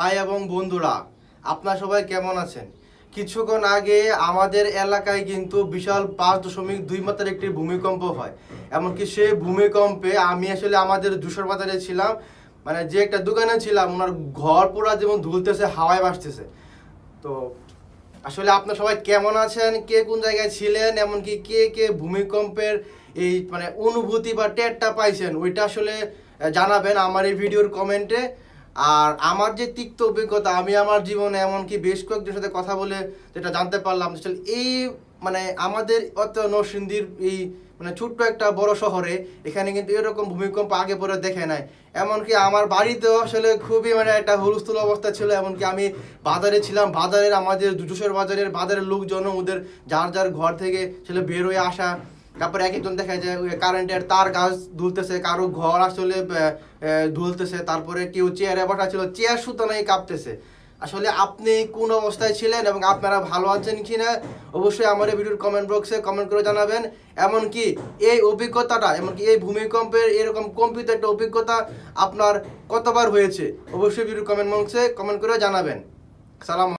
ভাই এবং বন্ধুরা, আপনারা সবাই কেমন আছেন? কিছুক্ষণ আগে আমাদের এলাকায় কিন্তু বিশাল 5.2 মাত্রার একটি ভূমিকম্প হয়। এমনকি সেই ভূমিকম্পে আমি আসলে আমাদের যশোর বাজারে ছিলাম, মানে যে একটা দোকানে ছিলাম, ওনার ঘর পুরা যেমন দুলতেছে, হাওয়ায় ভাসতেছে। তো আসলে আপনারা সবাই কেমন আছেন, কে কোন জায়গায় ছিলেন, এমনকি কে কে ভূমিকম্পের এই মানে অনুভূতি বা টেরটা পাইছেন, ওইটা আসলে জানাবেন আমার এই ভিডিওর কমেন্টে। আর আমার যে তিক্ত অভিজ্ঞতা, আমি আমার জীবনে এমনকি বেশ কয়েকজনের সাথে কথা বলে যেটা জানতে পারলাম, আসলে এই মানে আমাদের অত নরসিংদীর এই মানে ছোট্ট একটা বড় শহরে এখানে কিন্তু এরকম ভূমিকম্প আগে পরে দেখে নাই। এমনকি আমার বাড়িতেও আসলে খুবই মানে একটা হুলস্থুল অবস্থা ছিল। এমনকি আমি বাজারে ছিলাম, বাজারের আমাদের যশোর বাজারের লোকজন ওদের যার যার ঘর থেকে আসলে বের হয়ে আসা। তারপরে এক একজন দেখা যায় কারেন্টের তার গাছ দুলতেছে, কারো ঘর আসলে দুলতেছে, তারপরে কেউ চেয়ারে বসা ছিল, চেয়ার সুতো নাই কাঁপতেছে। আসলে আপনি কোন অবস্থায় ছিলেন এবং আপনারা ভালো আছেন কিনা অবশ্যই আমার এই ভিডিওর কমেন্ট বক্সে কমেন্ট করে জানাবেন। এমনকি এই অভিজ্ঞতাটা, এমনকি এই ভূমিকম্পের এরকম কম্পিত একটা অভিজ্ঞতা আপনার কতবার হয়েছে অবশ্যই ভিডিওর কমেন্ট বক্সে কমেন্ট করে জানাবেন। সালাম।